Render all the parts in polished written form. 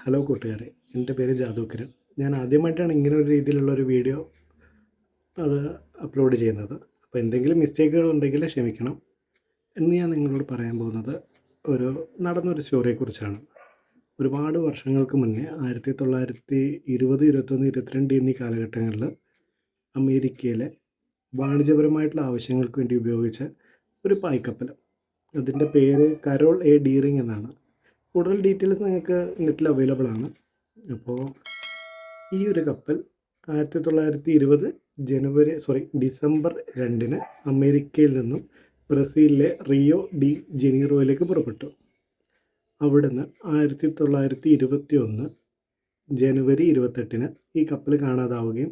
Hello കൂട്ടുകാരെ, എൻ്റെ പേര് ജാദൂക്കരൻ. ഞാൻ ആദ്യമായിട്ടാണ് ഇങ്ങനെ ഒരു രീതിയിലുള്ളൊരു വീഡിയോ അത് അപ്ലോഡ് ചെയ്യുന്നത്. അപ്പോൾ എന്തെങ്കിലും മിസ്റ്റേക്കുകൾ ഉണ്ടെങ്കിൽ ക്ഷമിക്കണം. ഇന്ന് ഞാൻ നിങ്ങളോട് പറയാൻ പോകുന്നത് നടന്നൊരു സ്റ്റോറിയെക്കുറിച്ചാണ്. ഒരുപാട് വർഷങ്ങൾക്ക് മുന്നേ 1920, 21, 22 എന്നീ കാലഘട്ടങ്ങളിൽ അമേരിക്കയിലെ വാണിജ്യപരമായിട്ടുള്ള ആവശ്യങ്ങൾക്ക് വേണ്ടി ഉപയോഗിച്ച ഒരു പായ്ക്കപ്പൽ. അതിൻ്റെ പേര് കരോൾ എ ഡീറിങ് എന്നാണ്. കൂടുതൽ ഡീറ്റെയിൽസ് നിങ്ങൾക്ക് നെറ്റിൽ അവൈലബിൾ ആണ്. അപ്പോൾ ഈ ഒരു കപ്പൽ 1920 ഡിസംബർ 2 അമേരിക്കയിൽ നിന്നും ബ്രസീലിലെ റിയോ ഡി ജനീറോയിലേക്ക് പുറപ്പെട്ടു. അവിടുന്ന് 1921 ജനുവരി 28 ഈ കപ്പൽ കാണാതാവുകയും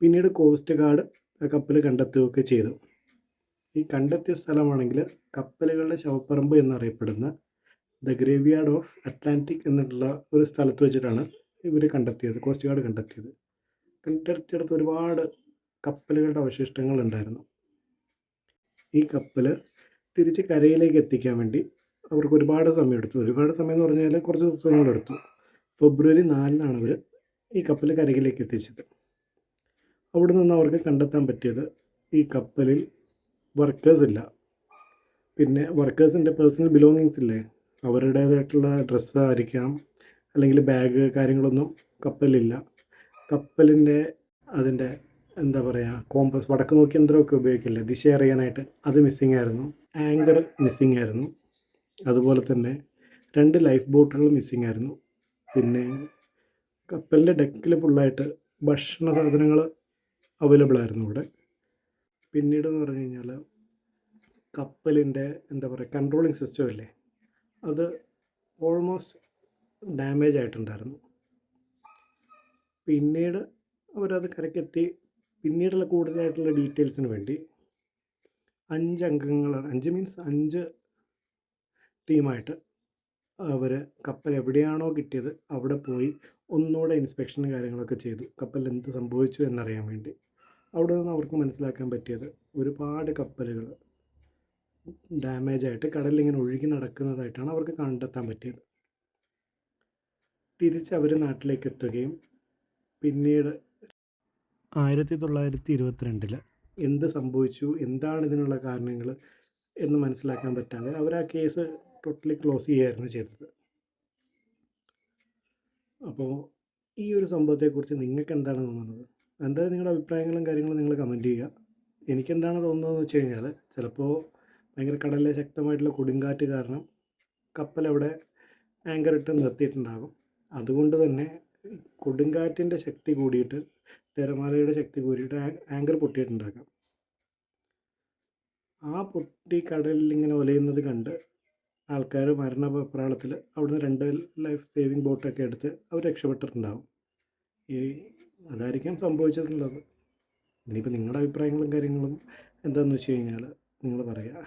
പിന്നീട് കോസ്റ്റ് ഗാർഡ് ആ കപ്പൽ കണ്ടെത്തുകയൊക്കെ ചെയ്തു. ഈ കണ്ടെത്തിയ സ്ഥലമാണെങ്കിൽ കപ്പലുകളുടെ ശവപ്പറമ്പ് എന്നറിയപ്പെടുന്ന ദ ഗ്രേവ്യാർഡ് ഓഫ് അറ്റ്ലാന്റിക് എന്നുള്ള ഒരു സ്ഥലത്ത് വെച്ചിട്ടാണ് ഇവർ കണ്ടെത്തിയത്, കോസ്റ്റ് ഗാർഡ് കണ്ടെത്തിയത്. കണ്ടെത്തിയെടുത്ത് ഒരുപാട് കപ്പലുകളുടെ അവശിഷ്ടങ്ങൾ ഉണ്ടായിരുന്നു. ഈ കപ്പൽ തിരിച്ച് കരയിലേക്ക് എത്തിക്കാൻ വേണ്ടി അവർക്ക് ഒരുപാട് സമയം എടുത്തു. ഒരുപാട് സമയം എന്ന് പറഞ്ഞാൽ കുറച്ച് ദിവസങ്ങളെടുത്തു. ഫെബ്രുവരി 4 അവർ ഈ കപ്പൽ കരയിലേക്ക് എത്തിച്ചത്. അവിടെ നിന്ന് അവർക്ക് കണ്ടെത്താൻ പറ്റിയത് ഈ കപ്പലിൽ വർക്കേഴ്സ് ഇല്ല. പിന്നെ വർക്കേഴ്സിൻ്റെ പേഴ്സണൽ ബിലോങ്ങിങ്സ് ഇല്ലേ, അവരുടേതായിട്ടുള്ള ഡ്രസ്സ് ആയിരിക്കാം, അല്ലെങ്കിൽ ബാഗ് കാര്യങ്ങളൊന്നും കപ്പലിലില്ല. കപ്പലിൻ്റെ അതിൻ്റെ കോമ്പസ്, വടക്ക് നോക്കി യന്ത്രമൊക്കെ ഉപയോഗിക്കില്ലേ ദിശ അറിയാനായിട്ട്, അത് മിസ്സിങ് ആയിരുന്നു. ആങ്കർ മിസ്സിങ് ആയിരുന്നു. അതുപോലെ തന്നെ 2 ലൈഫ് ബോട്ടുകൾ മിസ്സിങ് ആയിരുന്നു. പിന്നെ കപ്പലിൻ്റെ ഡെക്കിൽ ഫുള്ളായിട്ട് ഭക്ഷണ സാധനങ്ങൾ അവൈലബിൾ ആയിരുന്നു ഇവിടെ. പിന്നീടെന്ന് പറഞ്ഞു കഴിഞ്ഞാൽ കപ്പലിൻ്റെ കൺട്രോളിങ് സിസ്റ്റം ഇല്ലേ, അത് ഓൾമോസ്റ്റ് ഡാമേജ് ആയിട്ടുണ്ടായിരുന്നു. പിന്നീട് അവരത് കരയ്ക്കെത്തി. പിന്നീടുള്ള കൂടുതലായിട്ടുള്ള ഡീറ്റെയിൽസിന് വേണ്ടി 5 ടീമായിട്ട് അവർ കപ്പൽ എവിടെയാണോ കിട്ടിയത് അവിടെ പോയി ഒന്നുകൂടെ ഇൻസ്പെക്ഷനും കാര്യങ്ങളൊക്കെ ചെയ്തു, കപ്പലിൽ എന്ത് സംഭവിച്ചു എന്നറിയാൻ വേണ്ടി. അവിടെ നിന്ന് അവർക്ക് മനസ്സിലാക്കാൻ പറ്റിയത് ഒരുപാട് കപ്പലുകൾ ഡാമേജായിട്ട് കടലിലിങ്ങനെ ഒഴുകി നടക്കുന്നതായിട്ടാണ് അവർക്ക് കണ്ടെത്താൻ പറ്റിയത്. തിരിച്ച് അവർ നാട്ടിലേക്ക് എത്തുകയും പിന്നീട് 1922 എന്ത് സംഭവിച്ചു, എന്താണ് ഇതിനുള്ള കാരണങ്ങൾ എന്ന് മനസ്സിലാക്കാൻ പറ്റാതെ അവർ ആ കേസ് ടോട്ടലി ക്ലോസ് ചെയ്യുകയായിരുന്നു ചെയ്തത്. അപ്പോൾ ഈ ഒരു സംഭവത്തെക്കുറിച്ച് നിങ്ങൾക്ക് എന്താണ് തോന്നുന്നത്? എന്തായാലും നിങ്ങളുടെ അഭിപ്രായങ്ങളും കാര്യങ്ങളും നിങ്ങൾ കമൻറ്റ് ചെയ്യുക. എനിക്കെന്താണ് തോന്നുന്നതെന്ന് വെച്ച് കഴിഞ്ഞാൽ, ചിലപ്പോൾ ഭയങ്കര കടലിലെ ശക്തമായിട്ടുള്ള കൊടുങ്കാറ്റ് കാരണം കപ്പൽ അവിടെ ആങ്കർ ഇട്ട് നിർത്തിയിട്ടുണ്ടാകും. അതുകൊണ്ട് തന്നെ കൊടുങ്കാറ്റിൻ്റെ ശക്തി കൂടിയിട്ട്, തിരമാലയുടെ ശക്തി കൂടിയിട്ട് ആങ്കർ പൊട്ടിയിട്ടുണ്ടാകാം. ആ പൊട്ടി കടലിൽ ഇങ്ങനെ ഒലയുന്നത് കണ്ട് ആൾക്കാർ മരണപ്രാളത്തിൽ അവിടുന്ന് 2 ലൈഫ് സേവിങ് ബോട്ടൊക്കെ എടുത്ത് അവർ രക്ഷപ്പെട്ടിട്ടുണ്ടാകും. അതായിരിക്കാം സംഭവിച്ചിട്ടുള്ളത്. ഇനിയിപ്പോൾ നിങ്ങളുടെ അഭിപ്രായങ്ങളും കാര്യങ്ങളും എന്താണെന്ന് വെച്ച് കഴിഞ്ഞാൽ നിങ്ങൾ പറയുക.